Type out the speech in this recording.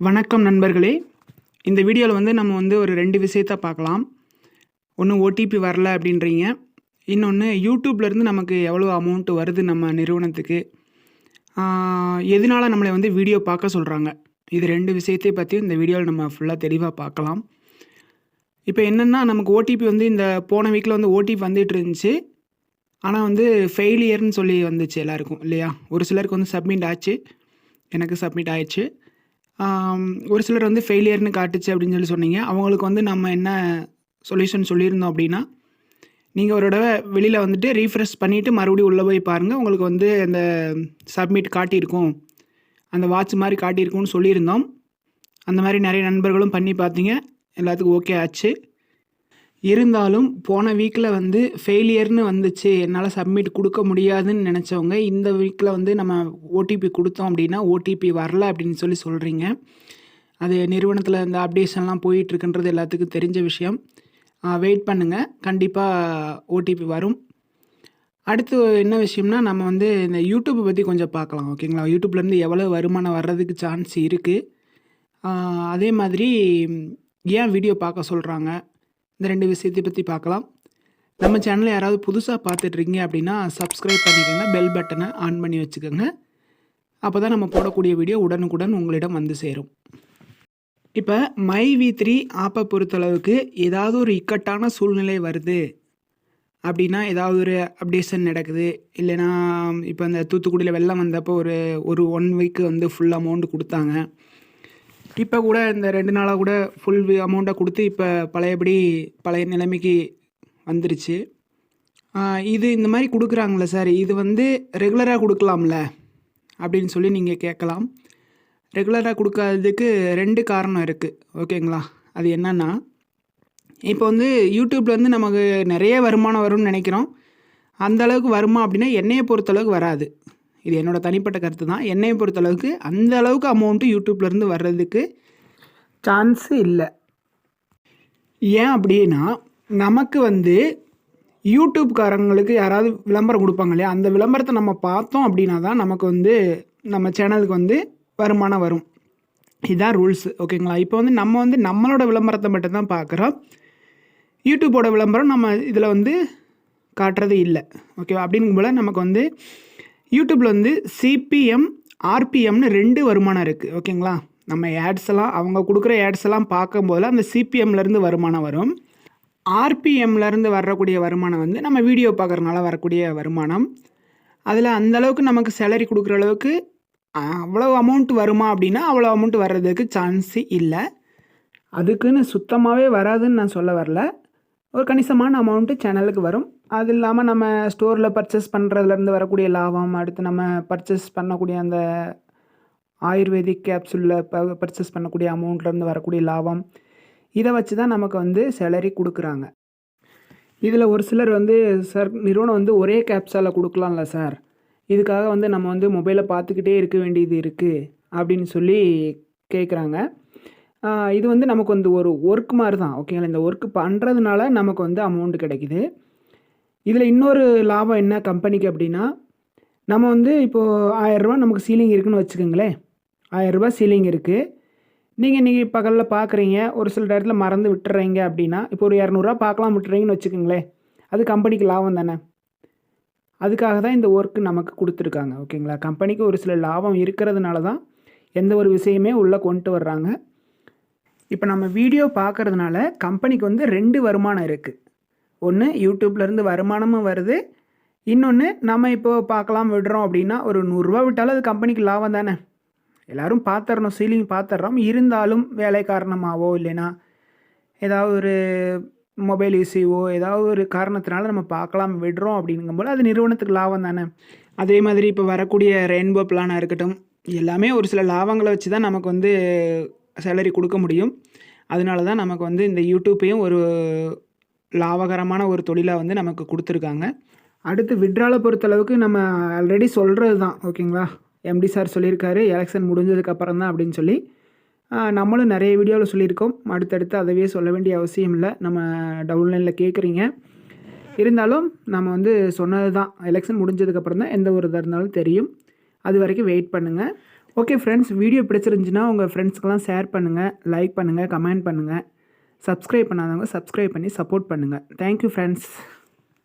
வணக்கம் நண்பர்களே. இந்த வீடியோவில் வந்து நம்ம வந்து ஒரு 2 விஷயத்த பார்க்கலாம். ஒன்று ஓடிபி வரல அப்படின்றீங்க. இன்னொன்று யூடியூப்லேருந்து நமக்கு எவ்வளோ அமௌண்ட் வருது நம்ம நிறுவனத்துக்கு. எதனால நம்மளை வந்து வீடியோ பார்க்க சொல்கிறாங்க. இது 2 விஷயத்தை பற்றி இந்த வீடியோவில் நம்ம ஃபுல்லாக தெளிவாக பார்க்கலாம். இப்போ என்னென்னா நமக்கு ஓடிபி வந்து இந்த போன வீக்கில் வந்து ஓடிபி வந்துட்டு இருந்துச்சு. ஆனால் வந்து ஃபெயிலியர்னு சொல்லி வந்துச்சு எல்லாருக்கும் இல்லையா? ஒரு சிலருக்கு வந்து சப்மிட் ஆச்சு. எனக்கு சப்மிட் ஆயிடுச்சு. ஒரு சிலர் வந்து ஃபெயிலியர்னு காட்டுச்சு அப்படின்னு சொல்லி சொன்னீங்க. அவங்களுக்கு வந்து நம்ம என்ன சொல்யூஷன் சொல்லியிருந்தோம் அப்படின்னா, நீங்கள் ஒரு தடவை வெளியில் வந்துட்டு ரீஃப்ரெஷ் பண்ணிவிட்டு மறுபடியும் உள்ளே போய் பாருங்கள். உங்களுக்கு வந்து அந்த சப்மிட் காட்டியிருக்கும், அந்த வாட்ச் மாதிரி காட்டியிருக்கும்னு சொல்லியிருந்தோம். அந்த மாதிரி நிறைய நண்பர்களும் பண்ணி பார்த்தீங்க. எல்லாத்துக்கும் ஓகே ஆச்சு. இருந்தாலும் போன வீக்கில் வந்து ஃபெயிலியர்னு வந்துச்சு, என்னால் சப்மிட் கொடுக்க முடியாதுன்னு நினச்சவங்க இந்த வீக்கில் வந்து நம்ம ஓடிபி கொடுத்தோம் அப்படின்னா ஓடிபி வரல அப்படின்னு சொல்லி சொல்கிறீங்க. அது நிறுவனத்தில் இந்த அப்டேஷன்லாம் போயிட்டுருக்குன்றது எல்லாத்துக்கும் தெரிஞ்ச விஷயம். வெயிட் பண்ணுங்கள், கண்டிப்பாக ஓடிபி வரும். அடுத்து என்ன விஷயம்னா, நம்ம வந்து இந்த யூடியூப்பை பற்றி கொஞ்சம் பார்க்கலாம். ஓகேங்களா? யூடியூப்லேருந்து எவ்வளோ வருமானம் வர்றதுக்கு சான்ஸ் இருக்குது. அதே மாதிரி ஏன் வீடியோ பார்க்க சொல்கிறாங்க, இந்த 2 விஷயத்தை பற்றி பார்க்கலாம். நம்ம சேனலை யாராவது புதுசாக பார்த்துட்ருக்கீங்க அப்படின்னா சப்ஸ்கிரைப் பண்ணிக்கோங்க, பெல் பட்டனை ஆன் பண்ணி வச்சுக்கோங்க. அப்போ தான் நம்ம போடக்கூடிய வீடியோ உடனுக்குடன் உங்களிடம் வந்து சேரும். இப்போ மைவி3 ஆப்பை பொறுத்தளவுக்கு ஏதாவது ஒரு இக்கட்டான சூழ்நிலை வருது அப்படின்னா, ஏதாவது ஒரு அப்டேஷன் நடக்குது, இல்லைனா இப்போ அந்த தூத்துக்குடியில் வெள்ளம் வந்தப்போ ஒரு 1 வீக்கு வந்து ஃபுல் அமௌண்ட் கொடுத்தாங்க. இப்போ கூட இந்த 2 நாளாக கூட ஃபுல் அமௌண்ட்டை கொடுத்து இப்போ பழைய நிலைமைக்கு வந்துருச்சு. இது இந்த மாதிரி கொடுக்குறாங்களே சார், இது வந்து ரெகுலராக கொடுக்கலாம்ல அப்படின்னு சொல்லி நீங்கள் கேட்கலாம். ரெகுலராக கொடுக்காததுக்கு 2 காரணம் இருக்குது. ஓகேங்களா? அது என்னென்னா, இப்போ வந்து யூடியூப்லேருந்து நமக்கு நிறைய வருமானம் வரும்னு நினைக்கிறோம். அந்தளவுக்கு வருமா அப்படின்னா என்னையை பொறுத்தளவுக்கு வராது. இது என்னோடய தனிப்பட்ட கருத்து தான். என்னையை பொறுத்தளவுக்கு அந்த அளவுக்கு அமௌண்ட்டு யூடியூப்லேருந்து வர்றதுக்கு சான்ஸு இல்லை. ஏன் அப்படின்னா, நமக்கு வந்து யூடியூப்காரங்களுக்கு யாராவது விளம்பரம் கொடுப்பாங்க இல்லையா, அந்த விளம்பரத்தை நம்ம பார்த்தோம் அப்படின்னா தான் நமக்கு வந்து நம்ம சேனலுக்கு வந்து வருமானம் வரும். இதுதான் ரூல்ஸு. ஓகேங்களா? இப்போ வந்து நம்ம வந்து நம்மளோட விளம்பரத்தை மட்டும்தான் பார்க்குறோம். யூடியூப்போட விளம்பரம் நம்ம இதில் வந்து காட்டுறது இல்லை. ஓகேவா? அப்படிங்கும்போது நமக்கு வந்து யூடியூப்பில் வந்து சிபிஎம், ஆர்பிஎம்னு 2 வருமானம் இருக்குது. ஓகேங்களா? நம்ம ஆட்ஸ் எல்லாம் அவங்க கொடுக்குற ஆட்ஸ் எல்லாம் பார்க்கும்போது அந்த சிபிஎம்லேருந்து வருமானம் வரும். ஆர்பிஎம்லேருந்து வரக்கூடிய வருமானம் வந்து நம்ம வீடியோ பார்க்குறதுனால வரக்கூடிய வருமானம். அதில் அந்தளவுக்கு நமக்கு சேலரி கொடுக்குற அளவுக்கு அவ்வளோ அமௌண்ட் வருமா அப்படின்னா அவ்வளோ அமௌண்ட் வர்றதுக்கு சான்ஸு இல்லை. அதுக்குன்னு சுத்தமாகவே வராதுன்னு நான் சொல்ல வரல. ஒரு கணிசமான அமௌண்ட்டு சேனலுக்கு வரும். அது இல்லாமல் நம்ம ஸ்டோரில் பர்ச்சேஸ் பண்ணுறதுலேருந்து வரக்கூடிய லாபம், அடுத்து நம்ம பர்ச்சேஸ் பண்ணக்கூடிய அந்த ஆயுர்வேதிக் கேப்சூலில் பர்ச்சேஸ் பண்ணக்கூடிய அமௌண்ட்லேருந்து வரக்கூடிய லாபம், இதை வச்சு தான் நமக்கு வந்து சேலரி கொடுக்குறாங்க. இதில் ஒரு சிலர் வந்து, சார் நிறுவனம் வந்து ஒரே கேப்சூலில் கொடுக்கலாம்ல சார், இதுக்காக வந்து நம்ம வந்து மொபைலை பார்த்துக்கிட்டே இருக்க வேண்டியது இருக்குது அப்படின்னு சொல்லி கேட்குறாங்க. இது வந்து நமக்கு வந்து ஒரு ஒர்க் மாதிரி தான். ஓகேங்களா? இந்த ஒர்க் பண்ணுறதுனால நமக்கு வந்து அமௌண்ட் கிடைக்குது. இதில் இன்னொரு லாபம் என்ன கம்பெனிக்கு அப்படின்னா, நம்ம வந்து இப்போது 1000 ரூபா நமக்கு சீலிங் இருக்குதுன்னு வச்சுக்கோங்களேன். 1000 ரூபா சீலிங் இருக்குது. நீங்கள் பகலில் பார்க்குறீங்க, ஒரு சில இடத்துல மறந்து விட்டுறீங்க அப்படின்னா, இப்போ ஒரு 200 பார்க்கலாம் விட்டுறீங்கன்னு வச்சுக்கோங்களேன். அது கம்பெனிக்கு லாபம் தானே. அதுக்காக தான் இந்த ஒர்க்கு நமக்கு கொடுத்துருக்காங்க. ஓகேங்களா? கம்பெனிக்கு ஒரு சில லாபம் இருக்கிறதுனால தான் எந்த ஒரு விஷயமே உள்ளே கொண்டு வர்றாங்க. இப்போ நம்ம வீடியோ பார்க்குறதுனால கம்பெனிக்கு வந்து 2 வருமானம் இருக்குது. ஒன்று யூடியூப்லேருந்து வருமானமும் வருது, இன்னொன்று நம்ம இப்போது பார்க்கலாம் விடுறோம் அப்படின்னா ஒரு 100 ரூபா விட்டாலும் அது கம்பெனிக்கு லாபம் தானே. எல்லோரும் பார்த்துட்றோம், சீலிங் பார்த்துட்றோம். இருந்தாலும் வேலை காரணமாகவோ இல்லைன்னா ஏதாவது ஒரு மொபைல் இஷ்யூவோ ஏதாவது ஒரு காரணத்தினால நம்ம பார்க்கலாம் விடுறோம் அப்படிங்கும்போது அது நிறுவனத்துக்கு லாபம் தானே. அதே மாதிரி இப்போ வரக்கூடிய ரெயின்போ பிளானாக இருக்கட்டும், எல்லாமே ஒரு சில லாபங்களை வச்சு தான் நமக்கு வந்து சேலரி கொடுக்க முடியும். அதனால தான் நமக்கு வந்து இந்த யூடியூப்பையும் ஒரு லாபகரமான ஒரு தொழிலாக வந்து நமக்கு கொடுத்துருக்காங்க. அடுத்து விட்ராலை பொறுத்தளவுக்கு நம்ம ஆல்ரெடி சொல்கிறது தான். ஓகேங்களா? எம்டி சார் சொல்லியிருக்காரு, எலெக்ஷன் முடிஞ்சதுக்கப்புறம் தான் அப்படின்னு சொல்லி. நம்மளும் நிறைய வீடியோவில் சொல்லியிருக்கோம். அடுத்தடுத்து அதவே சொல்ல வேண்டிய அவசியம் இல்லை. நம்ம டவுன்லைனில் கேட்குறீங்க. இருந்தாலும் நம்ம வந்து சொன்னது தான், எலெக்ஷன் முடிஞ்சதுக்கப்புறம் தான் எந்த ஒரு இதாக இருந்தாலும் தெரியும். அது வரைக்கும் வெயிட் பண்ணுங்கள். ஓகே ஃப்ரெண்ட்ஸ், வீடியோ பிடிச்சிருந்துச்சுன்னா உங்கள் ஃப்ரெண்ட்ஸ்க்கெல்லாம் ஷேர் பண்ணுங்கள், லைக் பண்ணுங்கள், கமெண்ட் பண்ணுங்கள். சப்ஸ்கிரைப் பண்ணாதவங்க சப்ஸ்கிரைப் பண்ணி சப்போர்ட் பண்ணுங்கள். Thank you friends.